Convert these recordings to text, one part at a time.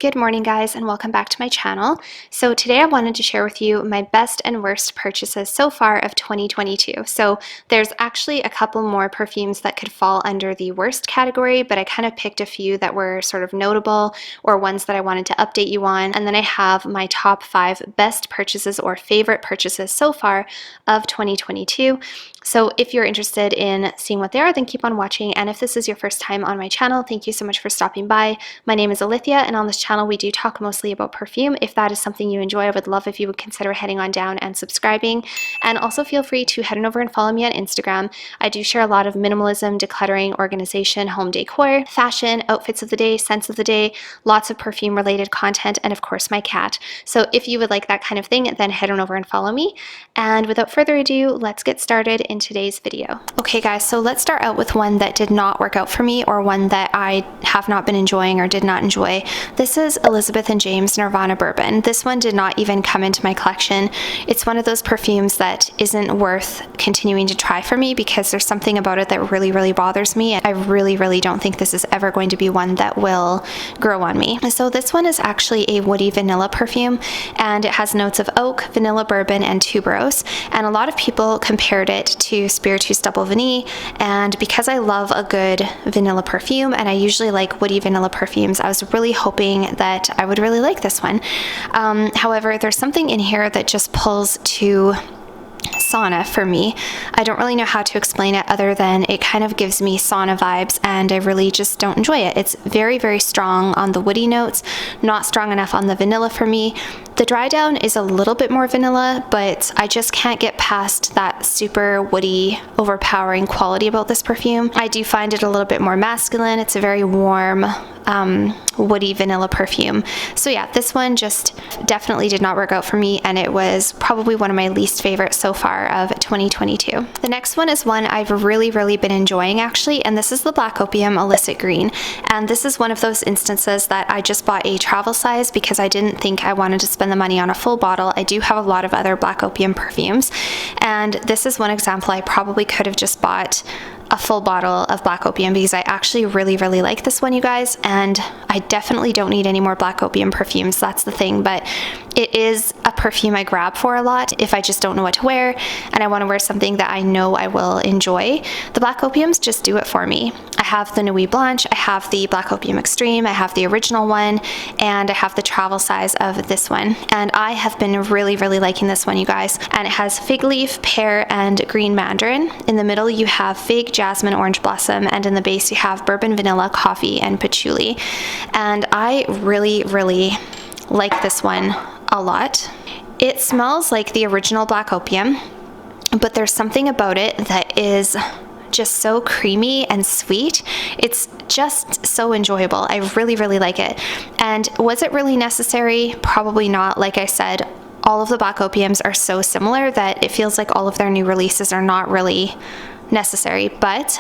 Good morning, guys, and welcome back to my channel. So today I wanted to share with you my best and worst purchases so far of 2022. So there's actually a couple more perfumes that could fall under the worst category, but I kind of picked a few that were sort of notable or ones that I wanted to update you on. And then I have my top 5 best purchases or favorite purchases so far of 2022. So if you're interested in seeing what they are, then keep on watching. And if this is your first time on my channel, thank you so much for stopping by. My name is Alithia, and on this channel we do talk mostly about perfume. If that is something you enjoy, I would love if you would consider heading on down and subscribing. And also feel free to head on over and follow me on Instagram. I do share a lot of minimalism, decluttering, organization, home decor, fashion, outfits of the day, scents of the day, lots of perfume related content, and of course my cat. So if you would like that kind of thing, then head on over and follow me. And without further ado, let's get started in today's video. Okay guys, so let's start out with one that did not work out for me, or one that I have not been enjoying or did not enjoy. This is Elizabeth & James Nirvana Bourbon. This one did not even come into my collection. It's one of those perfumes that isn't worth continuing to try for me because there's something about it that really bothers me. I really don't think this is ever going to be one that will grow on me. So this one is actually a woody vanilla perfume, and it has notes of oak, vanilla bourbon, and tuberose. And a lot of people compared it to Spiritus Double Vanille, and because I love a good vanilla perfume and I usually like woody vanilla perfumes, I was really hoping that I would really like this one. However, there's something in here that just pulls to sauna for me. I don't really know how to explain it other than it kind of gives me sauna vibes, and I really just don't enjoy it. It's very strong on the woody notes, not strong enough on the vanilla for me. The dry down is a little bit more vanilla, but I just can't get past that super woody, overpowering quality about this perfume. I do find it a little bit more masculine. It's a very warm, woody vanilla perfume. So yeah, this one just definitely did not work out for me, and it was probably one of my least favorites so far of 2022. The next one is one I've really been enjoying actually, and this is the Black Opium Illicit Green. And this is one of those instances that I just bought a travel size because I didn't think I wanted to spend the money on a full bottle. I do have a lot of other Black Opium perfumes, and this is one example I probably could have just bought a full bottle of Black Opium because I actually really like this one, you guys, and I definitely don't need any more Black Opium perfumes. That's the thing, but it is a perfume I grab for a lot if I just don't know what to wear and I want to wear something that I know I will enjoy. The Black Opiums just do it for me. I have the Nuit Blanche, I have the Black Opium Extreme, I have the original one, and I have the travel size of this one, and I have been really liking this one, you guys. And it has fig leaf, pear, and green mandarin. In the middle you have fig, jasmine, orange blossom, and in the base you have bourbon, vanilla, coffee, and patchouli. And I really like this one a lot. It smells like the original Black Opium, but there's something about it that is just so creamy and sweet. It's just so enjoyable. I really like it. And was it really necessary? Probably not. Like I said, all of the Black Opiums are so similar that it feels like all of their new releases are not really necessary. But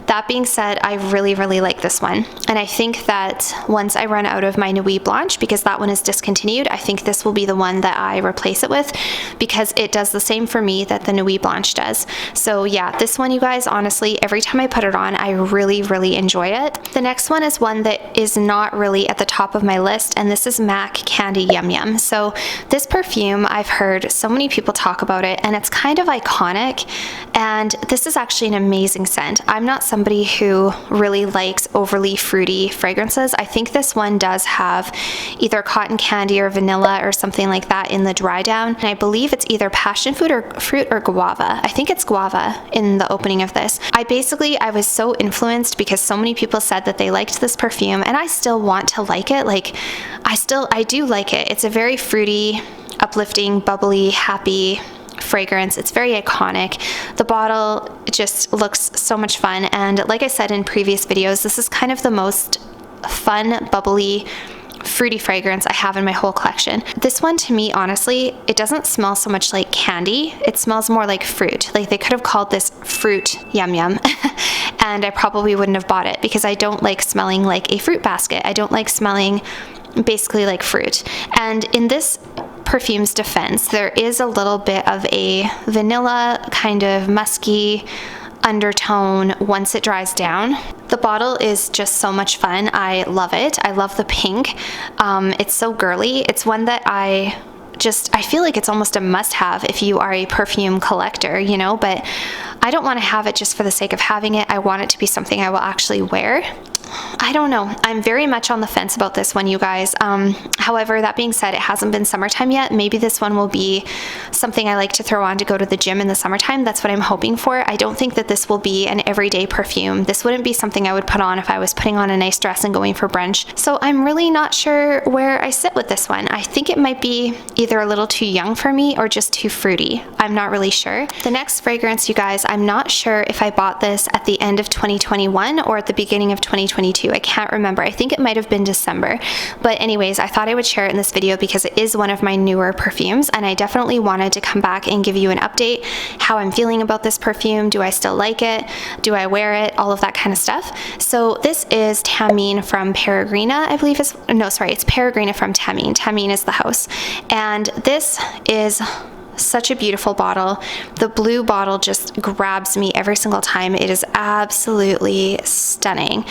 that being said, I really like this one. And I think that once I run out of my Nuit Blanche, because that one is discontinued, I think this will be the one that I replace it with, because it does the same for me that the Nuit Blanche does. So yeah, this one, you guys, honestly, every time I put it on, I really enjoy it. The next one is one that is not really at the top of my list, and this is MAC Candy Yum Yum. So this perfume, I've heard so many people talk about it, and it's kind of iconic, and this is actually an amazing scent. I'm not somebody who really likes overly fruity fragrances. I think this one does have either cotton candy or vanilla or something like that in the dry down, and I believe it's either passion fruit or guava. I think it's guava in the opening of this. I was so influenced because so many people said that they liked this perfume, and I still want to like it. Like, I do like it. It's a very fruity, uplifting, bubbly, happy fragrance. It's very iconic. The bottle just looks so much fun, and like I said in previous videos, this is kind of the most fun, bubbly, fruity fragrance I have in my whole collection. This one, to me, honestly, it doesn't smell so much like candy. It smells more like fruit. Like, they could have called this Fruit Yum Yum and I probably wouldn't have bought it because I don't like smelling like a fruit basket. I don't like smelling basically like fruit. And in this perfume's defense, there is a little bit of a vanilla, kind of musky, undertone once it dries down. The bottle is just so much fun. I love it. I love the pink. It's so girly. It's one that I feel like it's almost a must-have if you are a perfume collector, you know, but I don't want to have it just for the sake of having it. I want it to be something I will actually wear. I don't know. I'm very much on the fence about this one, you guys. However, that being said, it hasn't been summertime yet. Maybe this one will be something I like to throw on to go to the gym in the summertime. That's what I'm hoping for. I don't think that this will be an everyday perfume. This wouldn't be something I would put on if I was putting on a nice dress and going for brunch. So I'm really not sure where I sit with this one. I think it might be either a little too young for me or just too fruity. I'm not really sure. The next fragrance, you guys, I'm not sure if I bought this at the end of 2021 or at the beginning of 2022. I can't remember. I think it might have been December. But anyways, I thought I would share it in this video because it is one of my newer perfumes, and I definitely wanted to come back and give you an update how I'm feeling about this perfume. Do I still like it? Do I wear it? All of that kind of stuff. So this is Tamine from Peregrina, I believe it's Peregrina from Tamine. Tamine is the house. And this is such a beautiful bottle. The blue bottle just grabs me every single time. It is absolutely stunning.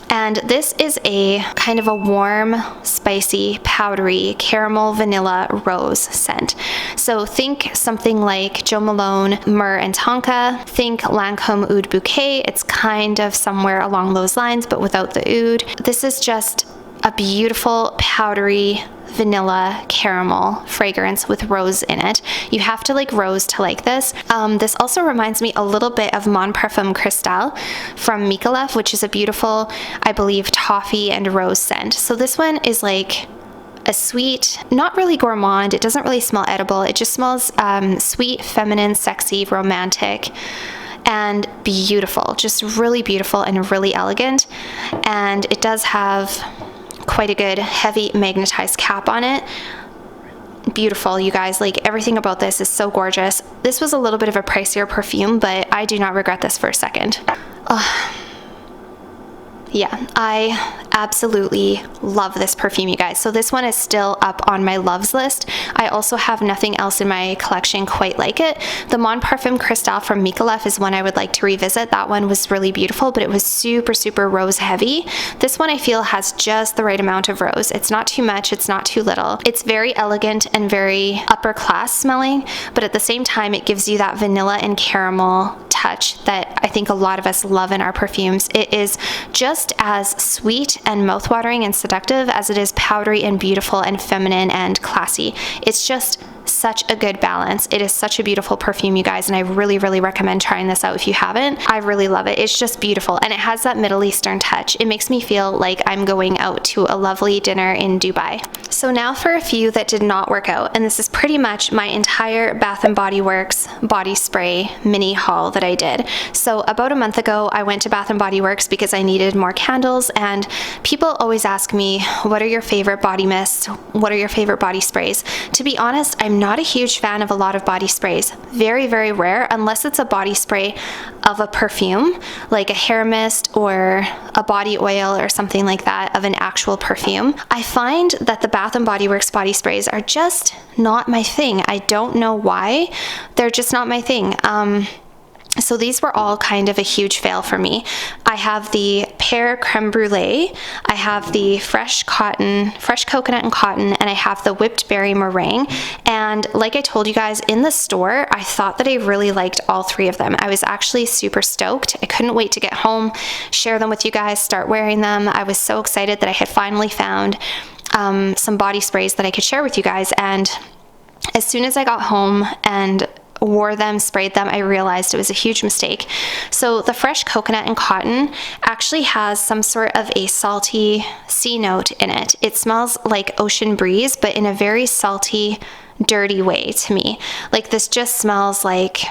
And this is a kind of a warm, spicy, powdery, caramel, vanilla, rose scent. So think something like Jo Malone, Myrrh and Tonka. Think Lancome Oud Bouquet. It's kind of somewhere along those lines, but without the oud. This is just a beautiful, powdery, vanilla caramel fragrance with rose in it. You have to like rose to like this. This also reminds me a little bit of Mon Parfum Cristal from Micallef, which is a beautiful, I believe, toffee and rose scent. So this one is like a sweet, not really gourmand. It doesn't really smell edible. It just smells sweet, feminine, sexy, romantic, and beautiful. Just really beautiful and really elegant. And it does have quite a good heavy magnetized cap on it. Beautiful, you guys. Like, everything about this is so gorgeous. This was a little bit of a pricier perfume, but I do not regret this for a second. Yeah, I absolutely love this perfume, you guys. So this one is still up on my loves list. I also have nothing else in my collection quite like it. The Mon Parfum Cristal from Micallef is one I would like to revisit. That one was really beautiful, but it was super, super rose heavy. This one I feel has just the right amount of rose. It's not too much, it's not too little. It's very elegant and very upper class smelling, but at the same time it gives you that vanilla and caramel touch that I think a lot of us love in our perfumes. It is just as sweet and mouthwatering and seductive as it is powdery and beautiful and feminine and classy. It's just such a good balance. It is such a beautiful perfume, you guys, and I really, really recommend trying this out if you haven't. I really love it. It's just beautiful, and it has that Middle Eastern touch. It makes me feel like I'm going out to a lovely dinner in Dubai. So now for a few that did not work out, and this is pretty much my entire Bath & Body Works body spray mini haul that I did. So about a month ago, I went to Bath & Body Works because I needed more candles, and people always ask me, what are your favorite body mists? What are your favorite body sprays? To be honest, I'm not a huge fan of a lot of body sprays. Very, very rare, unless it's a body spray of a perfume, like a hair mist or a body oil or something like that of an actual perfume. I find that the Bath & Body Works body sprays are just not my thing. I don't know why. They're just not my thing. So these were all kind of a huge fail for me. I have the Pear Creme Brulee, I have the fresh coconut and cotton, and I have the whipped berry meringue. And like I told you guys, in the store, I thought that I really liked all three of them. I was actually super stoked. I couldn't wait to get home, share them with you guys, start wearing them. I was so excited that I had finally found some body sprays that I could share with you guys. And as soon as I got home and wore them, sprayed them, I realized it was a huge mistake. So the fresh coconut and cotton actually has some sort of a salty sea note in it. It smells like ocean breeze, but in a very salty, dirty way to me. Like, this just smells like,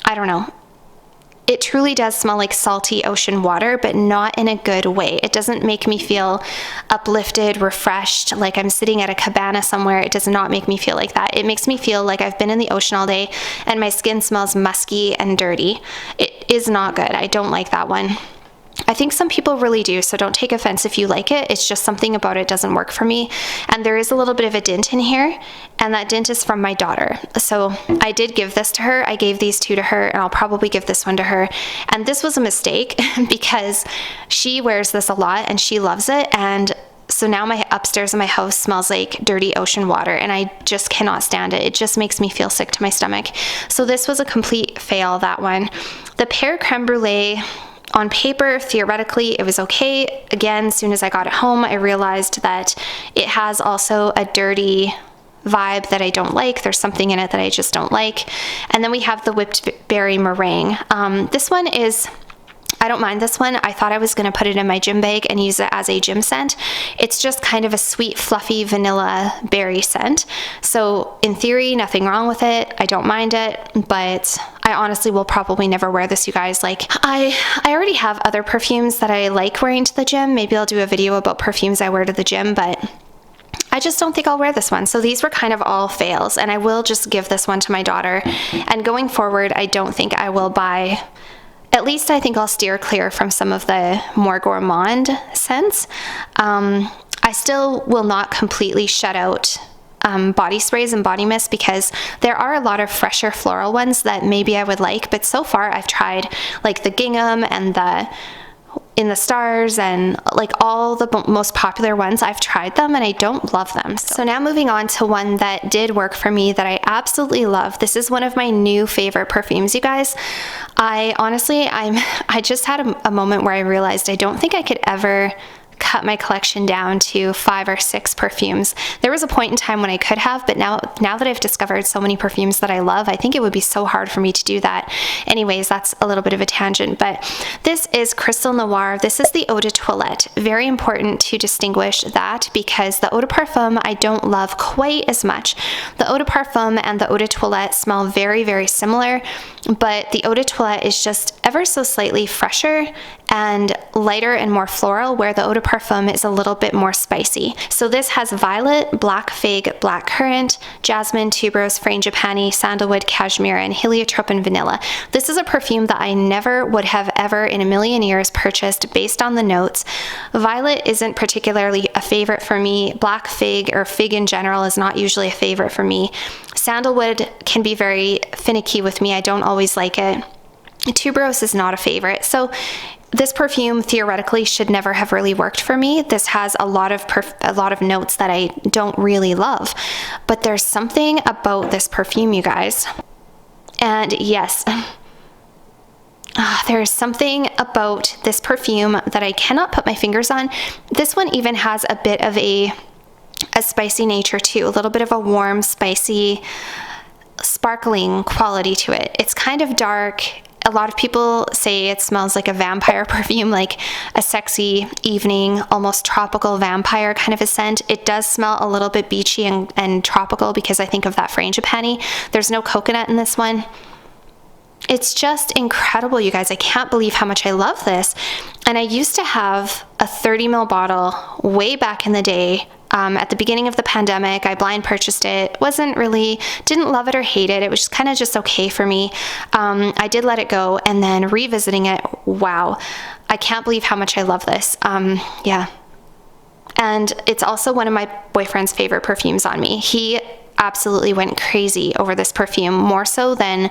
I don't know. It truly does smell like salty ocean water, but not in a good way. It doesn't make me feel uplifted, refreshed, like I'm sitting at a cabana somewhere. It does not make me feel like that. It makes me feel like I've been in the ocean all day and my skin smells musky and dirty. It is not good. I don't like that one. I think some people really do, so don't take offense if you like it. It's just something about it doesn't work for me. And there is a little bit of a dint in here, and that dint is from my daughter. So I did give this to her. I gave these two to her, and I'll probably give this one to her. And this was a mistake because she wears this a lot and she loves it. And so now my upstairs in my house smells like dirty ocean water, and I just cannot stand it. It just makes me feel sick to my stomach. So this was a complete fail, that one. The pear creme brulee, on paper, theoretically, it was okay. Again, as soon as I got it home, I realized that it has also a dirty vibe that I don't like. There's something in it that I just don't like. And then we have the whipped berry meringue. This one is, I don't mind this one. I thought I was going to put it in my gym bag and use it as a gym scent. It's just kind of a sweet, fluffy vanilla berry scent. So in theory, nothing wrong with it. I don't mind it, but I honestly will probably never wear this, you guys. Like, I already have other perfumes that I like wearing to the gym. Maybe I'll do a video about perfumes I wear to the gym, but I just don't think I'll wear this one. So these were kind of all fails, and I will just give this one to my daughter. And going forward, I don't think I will buy, at least I think I'll steer clear from some of the more gourmand scents. I still will not completely shut out body sprays and body mist, because there are a lot of fresher floral ones that maybe I would like, but so far I've tried like the gingham and the In the Stars and like all the most popular ones. I've tried them and I don't love them. So now moving on to one that did work for me that I absolutely love. This is one of my new favorite perfumes, you guys. I just had a moment where I realized I don't think I could ever cut my collection down to 5 or 6 perfumes. There was a point in time when I could have, but now that I've discovered so many perfumes that I love, I think it would be so hard for me to do that. Anyways, that's a little bit of a tangent, but this is Crystal Noir. This is the Eau de Toilette. Very important to distinguish that, because the Eau de Parfum I don't love quite as much. The Eau de Parfum and the Eau de Toilette smell very, very similar, but the Eau de Toilette is just ever so slightly fresher and lighter and more floral, where the Eau de Parfum is a little bit more spicy. So this has violet, black fig, black currant, jasmine, tuberose, frangipani, sandalwood, cashmere, and heliotrope and vanilla. This is a perfume that I never would have ever in a million years purchased based on the notes. Violet isn't particularly a favorite for me. Black fig, or fig in general, is not usually a favorite for me. Sandalwood can be very finicky with me. I don't always like it. Tuberose is not a favorite. So this perfume theoretically should never have really worked for me. This has a lot of notes that I don't really love, but there's something about this perfume, you guys. And yes, there is something about this perfume that I cannot put my fingers on. This one even has a bit of a spicy nature too, a little bit of a warm, spicy, sparkling quality to it. It's kind of dark. A lot of people say it smells like a vampire perfume, like a sexy evening, almost tropical vampire kind of a scent. It does smell a little bit beachy and tropical, because I think of that frangipani. There's no coconut in this one. It's just incredible, you guys. I can't believe how much I love this. And I used to have a 30 ml bottle way back in the day. At the beginning of the pandemic, I blind purchased it. Didn't love it or hate it. It was kind of just okay for me. I did let it go, and then revisiting it, wow, I can't believe how much I love this. Yeah. And it's also one of my boyfriend's favorite perfumes on me. He absolutely went crazy over this perfume, more so than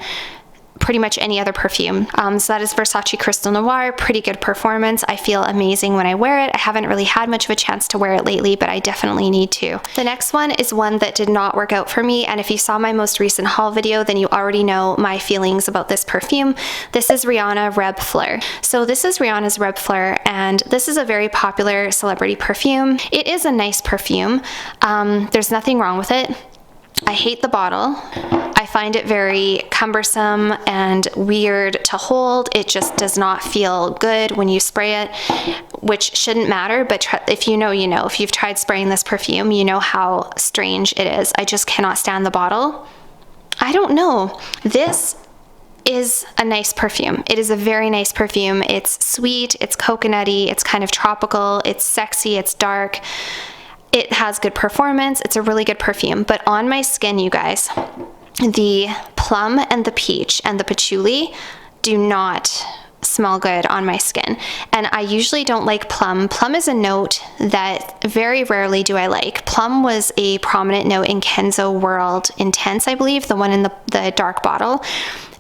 pretty much any other perfume. So that is Versace Crystal Noir. Pretty good performance. I feel amazing when I wear it. I haven't really had much of a chance to wear it lately, but I definitely need to. The next one is one that did not work out for me, and if you saw my most recent haul video, then you already know my feelings about this perfume. This is Rihanna Reb Fleur. So this is Rihanna's Reb Fleur, and this is a very popular celebrity perfume. It is a nice perfume. There's nothing wrong with it. I hate the bottle. I find it very cumbersome and weird to hold. It just does not feel good when you spray it, which shouldn't matter, but if you know, you know. If you've tried spraying this perfume, you know how strange it is. I just cannot stand the bottle. I don't know. This is a nice perfume. It is a very nice perfume. It's sweet, it's coconutty, it's kind of tropical, it's sexy, it's dark. It has good performance. It's a really good perfume, but on my skin, you guys, the plum and the peach and the patchouli do not smell good on my skin. And I usually don't like plum. Plum is a note that very rarely do I like. Plum was a prominent note in Kenzo World Intense, I believe, the one in the dark bottle.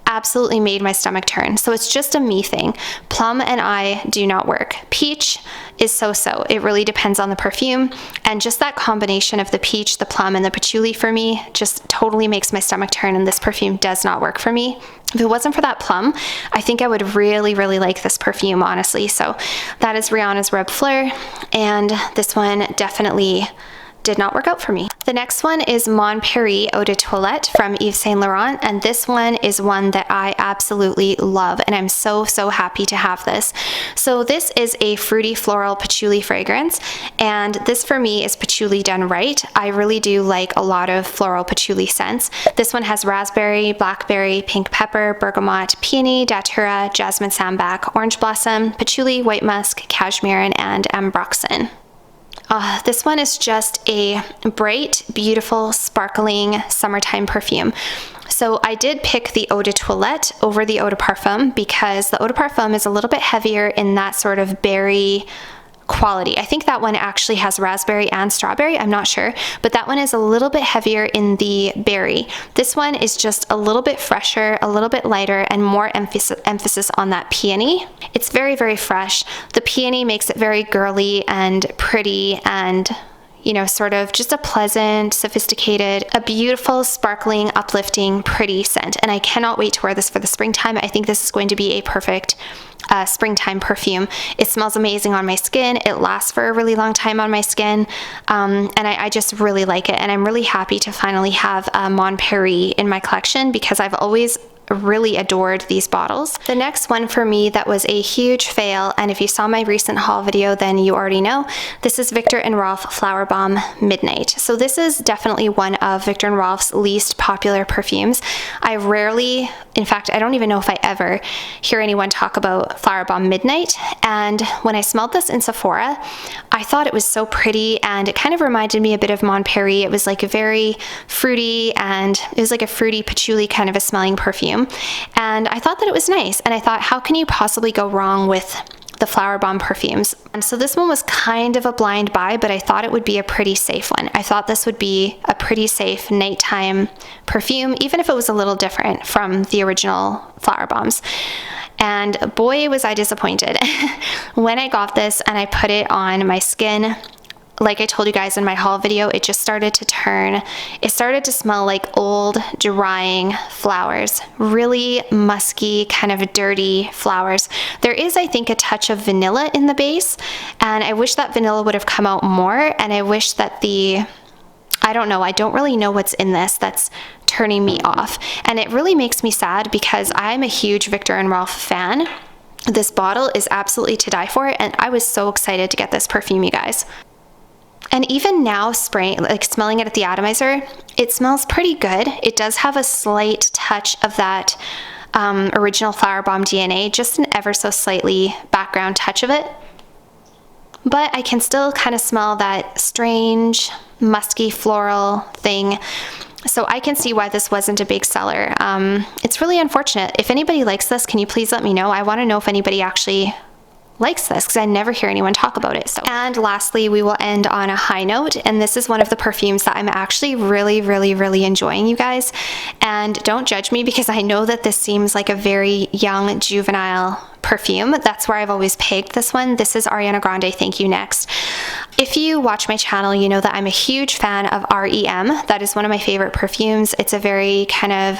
Absolutely made my stomach turn. So it's just a me thing. Plum and I do not work. Peach is so-so. It really depends on the perfume. And just that combination of the peach, the plum, and the patchouli for me just totally makes my stomach turn, and this perfume does not work for me. If it wasn't for that plum, I think I would really, really like this perfume, honestly. So that is Rihanna's Reb Fleur, and this one definitely did not work out for me. The next one is Mon Paris Eau de Toilette from Yves Saint Laurent, and this one is one that I absolutely love, and I'm so happy to have this. So this is a fruity floral patchouli fragrance, and this for me is patchouli done right. I really do like a lot of floral patchouli scents. This one has raspberry, blackberry, pink pepper, bergamot, peony, datura, jasmine sambac, orange blossom, patchouli, white musk, cashmere, and ambroxan. This one is just a bright, beautiful, sparkling summertime perfume. So I did pick the Eau de Toilette over the Eau de Parfum because the Eau de Parfum is a little bit heavier in that sort of berry quality. I think that one actually has raspberry and strawberry, I'm not sure, but that one is a little bit heavier in the berry. This one is just a little bit fresher, a little bit lighter, and more emphasis on that peony. It's very fresh. The peony makes it very girly and pretty and, you know, sort of just a pleasant, sophisticated, a beautiful, sparkling, uplifting, pretty scent. And I cannot wait to wear this for the springtime. I think this is going to be a perfect springtime perfume. It smells amazing on my skin. It lasts for a really long time on my skin. And I just really like it. And I'm really happy to finally have Mon Paris in my collection because I've always really adored these bottles. The next one for me that was a huge fail, and if you saw my recent haul video then you already know, this is Viktor & Rolf Flower Bomb Midnight. So this is definitely one of Viktor & Rolf's least popular perfumes. I rarely, in fact I don't even know if I ever hear anyone talk about Flower Bomb Midnight, and when I smelled this in Sephora I thought it was so pretty, and it kind of reminded me a bit of Mon Paris. It was like a very fruity, and it was like a fruity patchouli kind of a smelling perfume. And I thought that it was nice, and I thought, how can you possibly go wrong with the Flower Bomb perfumes? And so this one was kind of a blind buy, but I thought it would be a pretty safe one. I thought this would be a pretty safe nighttime perfume, even if it was a little different from the original Flower Bombs. And boy, was I disappointed. When I got this and I put it on my skin, like I told you guys in my haul video, it just started to turn. It started to smell like old, drying flowers. Really musky, kind of dirty flowers. There is, I think, a touch of vanilla in the base, and I wish that vanilla would have come out more, and I wish that I don't know, I don't really know what's in this that's turning me off. And it really makes me sad because I'm a huge Viktor & Rolf fan. This bottle is absolutely to die for, and I was so excited to get this perfume, you guys. And even now, smelling it at the atomizer, it smells pretty good. It does have a slight touch of that original Flower Bomb DNA, just an ever so slightly background touch of it. But I can still kind of smell that strange, musky floral thing. So I can see why this wasn't a big seller. It's really unfortunate. If anybody likes this, can you please let me know? I want to know if anybody actually likes this because I never hear anyone talk about it. So, and lastly, we will end on a high note, and this is one of the perfumes that I'm actually really enjoying, you guys. And don't judge me because I know that this seems like a very young, juvenile perfume. That's where I've always pegged this one. This is Ariana Grande, Thank You Next. If you watch my channel, you know that I'm a huge fan of REM. That is one of my favorite perfumes. It's a very kind of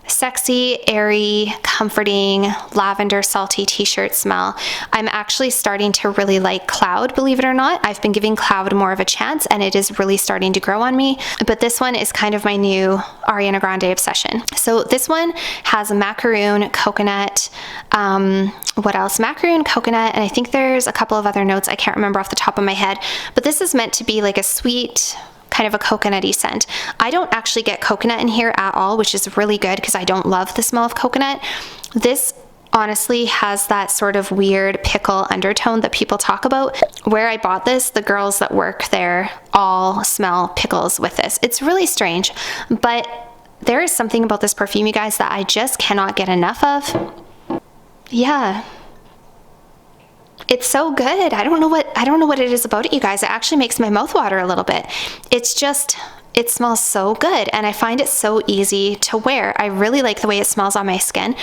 sexy, airy, comforting, lavender, salty t-shirt smell. I'm actually starting to really like Cloud, believe it or not. I've been giving Cloud more of a chance, and it is really starting to grow on me. But this one is kind of my new Ariana Grande obsession. So this one has macaroon, coconut, what else? Macaroon, coconut, and I think there's a couple of other notes I can't remember off the top of my head. But this is meant to be like a sweet, kind of a coconutty scent. I don't actually get coconut in here at all, which is really good because I don't love the smell of coconut. This honestly has that sort of weird pickle undertone that people talk about. Where I bought this, the girls that work there all smell pickles with this. It's really strange, but there is something about this perfume, you guys, that I just cannot get enough of. Yeah, It's so good. I don't know what it is about it, you guys. It actually makes my mouth water a little bit. It's just, it smells so good, and I find it so easy to wear. I really like the way it smells on my skin.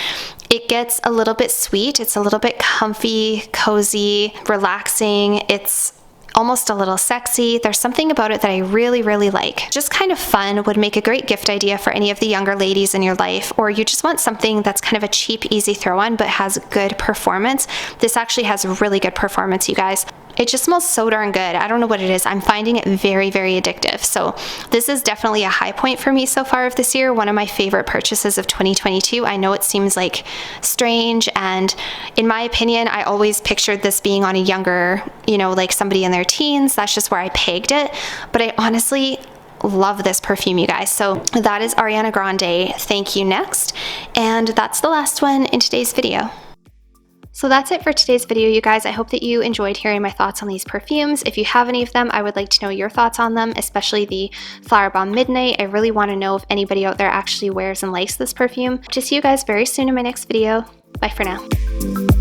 It gets a little bit sweet. It's a little bit comfy, cozy, relaxing. It's almost a little sexy. There's something about it that I really, really like. Just kind of fun, would make a great gift idea for any of the younger ladies in your life, or you just want something that's kind of a cheap, easy throw on but has good performance. This actually has really good performance, you guys. It just smells so darn good. I don't know what it is. I'm finding it very, very addictive. So this is definitely a high point for me so far of this year. One of my favorite purchases of 2022. I know it seems like strange, and in my opinion, I always pictured this being on a younger, you know, like somebody in their teens. That's just where I pegged it. But I honestly love this perfume, you guys. So that is Ariana Grande, Thank You Next. And that's the last one in today's video. So that's it for today's video, you guys. I hope that you enjoyed hearing my thoughts on these perfumes. If you have any of them, I would like to know your thoughts on them, especially the Flower Bomb Midnight. I really want to know if anybody out there actually wears and likes this perfume. To see you guys very soon in my next video. Bye for now.